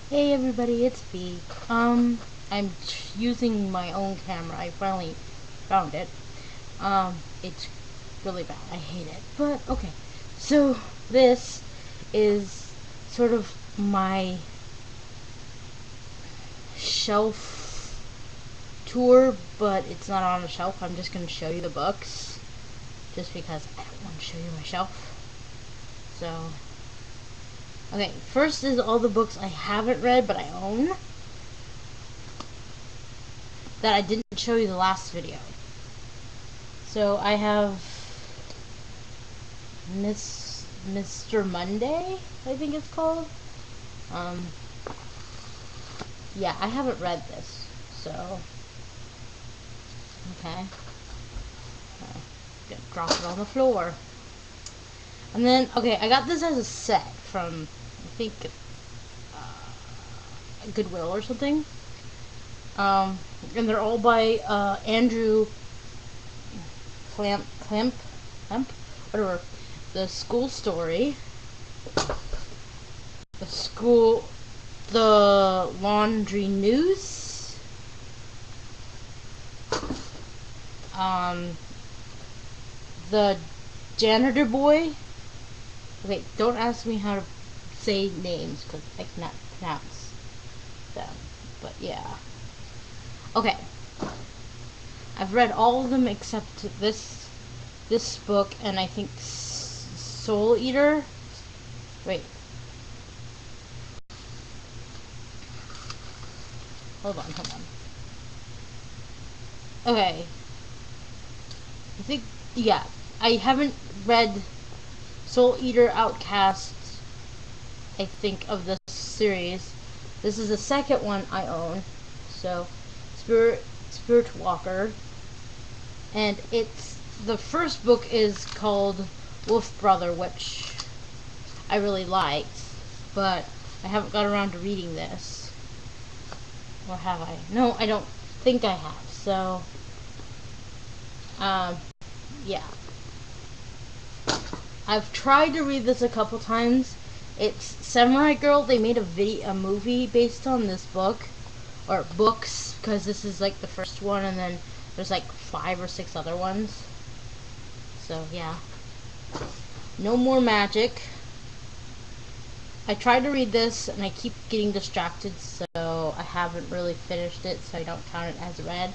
Hey everybody, it's B. I'm using my own camera. I finally found it. It's really bad. I hate it. But okay. So this is sort of my shelf tour, but it's not on a shelf. I'm just gonna show you the books, just because I don't want to show you my shelf. So okay, first is all the books I haven't read but I own, that I didn't show you the last video. So I have Mr. Monday, I think it's called. Yeah, I haven't read this, so okay. Gonna drop it on the floor. And then, okay, I got this as a set from, I think, Goodwill or something. And they're all by Andrew Clamp, whatever. The School Story, the Laundry News, the Janitor Boy. Okay, don't ask me how to say names because I cannot pronounce them. But yeah. Okay. I've read all of them except this book, and I think Soul Eater. Wait. Hold on. Okay. I think, yeah. I haven't read Soul Eater Outcast, I think, of this series. This is the second one I own. So, Spirit Walker. And the first book is called Wolf Brother, which I really liked, but I haven't got around to reading this. Or have I? No, I don't think I have. So, yeah. I've tried to read this a couple times. It's Samurai Girl. They made a movie based on this book, or books, because this is like the first one, and then there's like 5 or 6 other ones. So yeah. No More Magic. I tried to read this and I keep getting distracted, so I haven't really finished it, so I don't count it as read.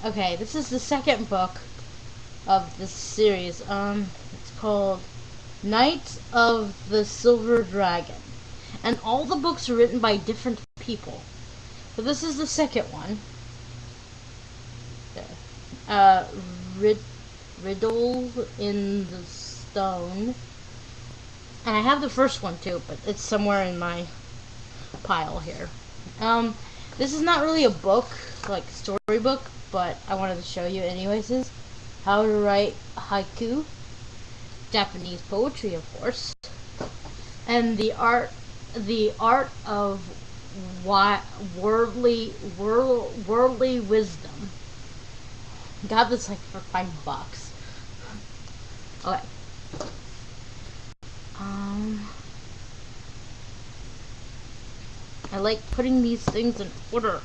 Okay, this is the second book of this series. It's called Knights of the Silver Dragon. And all the books are written by different people. So this is the second one. Riddle in the Stone. And I have the first one too, but it's somewhere in my pile here. This is not really a book, like storybook, but I wanted to show you anyways. Is How to Write Haiku, Japanese poetry, of course, and the art of worldly wisdom. Got this like for $5. Okay. I like putting these things in order.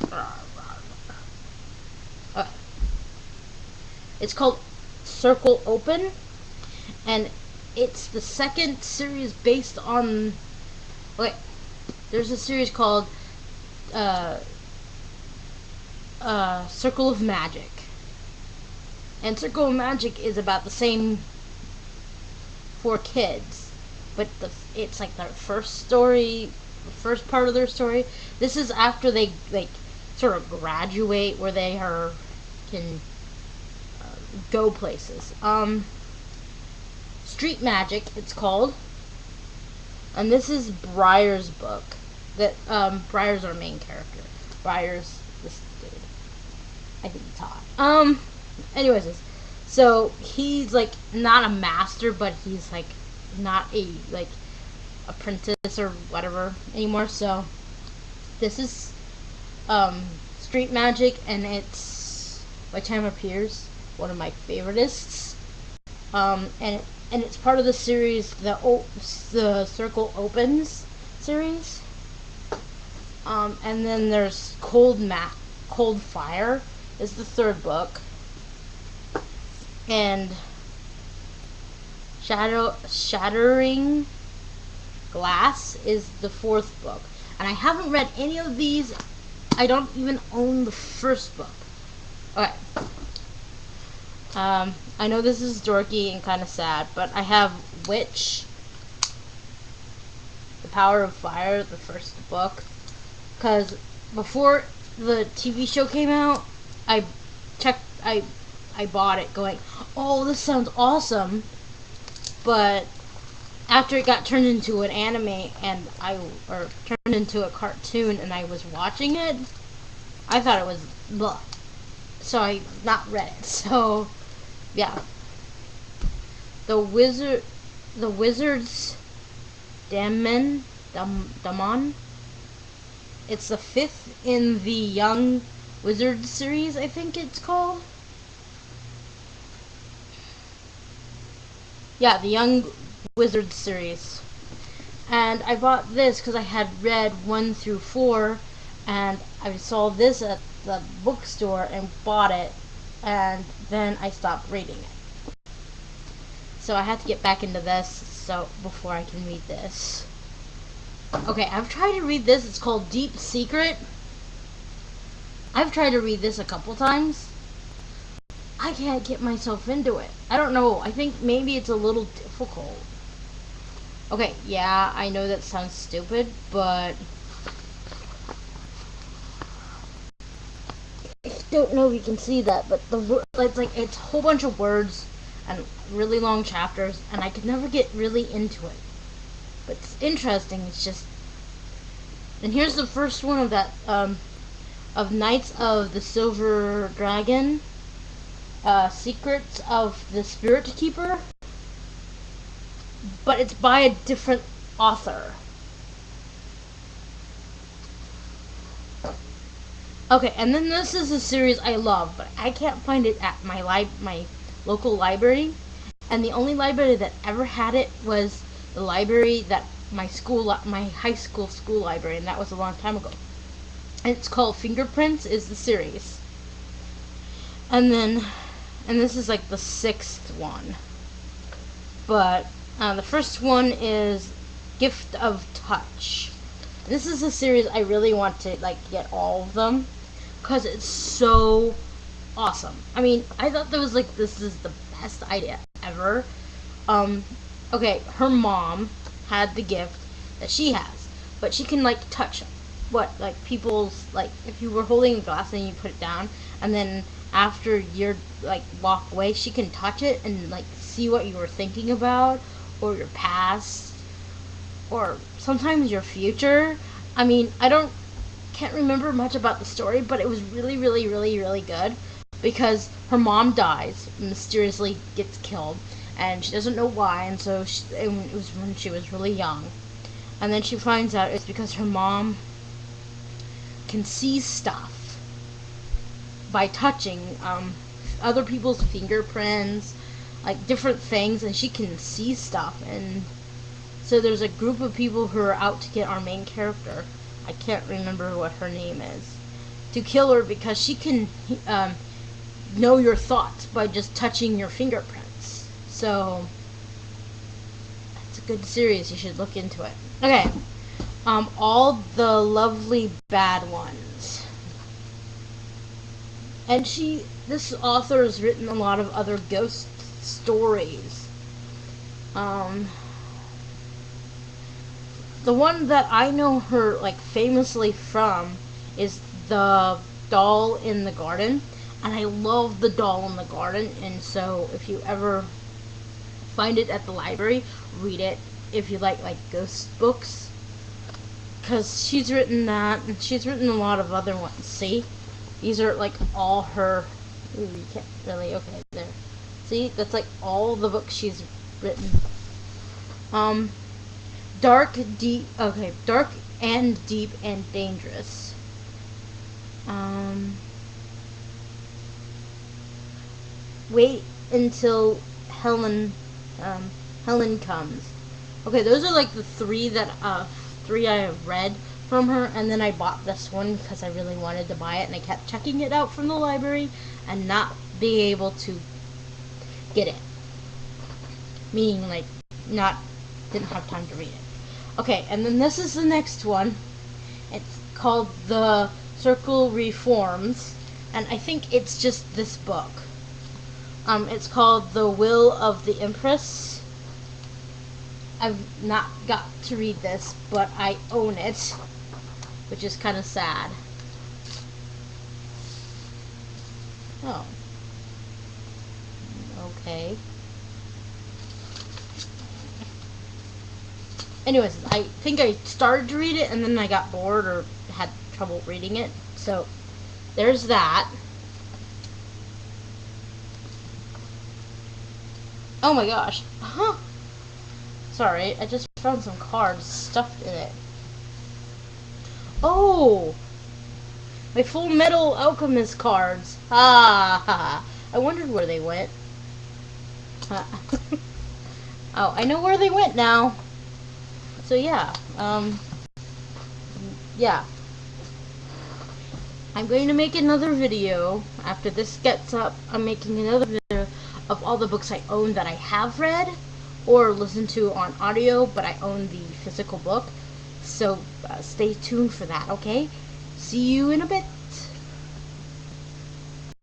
Okay. It's called Circle Open, and it's the second series based on. Okay, there's a series called Circle of Magic, and Circle of Magic is about the same for kids, but it's like their first story, the first part of their story. This is after they like sort of graduate, where they can go places. Street Magic, it's called, and this is Briar's book. That Briar's our main character. Briar's this dude. I think he's hot. Anyways, so he's like not a master, but he's like not a like apprentice or whatever anymore. So this is Street Magic, and it's by Tamara Pierce, one of my favoritists. And and it's part of the series, the Circle Opens series. And then there's Cold Fire is the third book, and Shattering Glass is the fourth book. And I haven't read any of these. I don't even own the first book. Okay. I know this is dorky and kind of sad, but I have Witch, The Power of Fire, the first book, because before the TV show came out, I bought it going, oh, this sounds awesome, but after it got turned into an anime or turned into a cartoon and I was watching it, I thought it was blah. So I not read it. So yeah. The Wizard's Daemon. It's the fifth in the Young Wizard series, I think it's called. Yeah, the Young Wizard series. And I bought this because I had read 1 through 4, and I saw this at the bookstore and bought it, and then I stopped reading it. So I had to get back into this before I can read this. Okay, I've tried to read this. It's called Deep Secret. I've tried to read this a couple times. I can't get myself into it. I don't know. I think maybe it's a little difficult. Okay, yeah, I know that sounds stupid, but I don't know if you can see that, but it's a whole bunch of words and really long chapters, and I could never get really into it. But it's interesting. It's just, and here's the first one of that of Knights of the Silver Dragon, Secrets of the Spirit Keeper, but it's by a different author. Okay, and then this is a series I love, but I can't find it at my local library, and the only library that ever had it was the library that my high school library, and that was a long time ago. And it's called Fingerprints is the series. And this is like the 6th one. But the first one is Gift of Touch. This is a series I really want to get all of them, because it's so awesome. I mean, I thought this is the best idea ever. Okay, her mom had the gift that she has, but she can touch people's, if you were holding a glass and you put it down, and then after you're walk away, she can touch it and see what you were thinking about, or your past, or sometimes your future. I mean, can't remember much about the story, but it was really, really, really, really good, because her mom dies, mysteriously gets killed, and she doesn't know why, and so it was when she was really young, and then she finds out it's because her mom can see stuff by touching other people's fingerprints, different things, and she can see stuff. And so there's a group of people who are out to get our main character, I can't remember what her name is, to kill her because she can know your thoughts by just touching your fingerprints. So it's a good series. You should look into it. Okay, All the Lovely Bad Ones. And this author has written a lot of other ghost stories. The one that I know her famously from is The Doll in the Garden, and I love The Doll in the Garden, and so if you ever find it at the library, read it if you like ghost books, because she's written that, and she's written a lot of other ones. See, these are all her. Ooh, you can't really. Okay, there. See, that's all the books she's written. Dark and Deep and Dangerous. Wait Until Helen Helen Comes. Okay, those are like the three I have read from her, and then I bought this one because I really wanted to buy it, and I kept checking it out from the library and not being able to get it. Meaning, like, didn't have time to read it. Okay, and then this is the next one. It's called The Circle Reforms, and I think it's just this book. It's called The Will of the Empress. I've not got to read this, but I own it, which is kind of sad. Oh. Okay. Anyways, I think I started to read it and then I got bored or had trouble reading it. So, there's that. Oh my gosh. Huh. Sorry, I just found some cards stuffed in it. Oh! My Full Metal Alchemist cards. Ha ha. I wondered where they went. Oh, I know where they went now. So yeah, yeah. I'm going to make another video after this gets up. I'm making another video of all the books I own that I have read or listened to on audio, but I own the physical book. So stay tuned for that, okay? See you in a bit.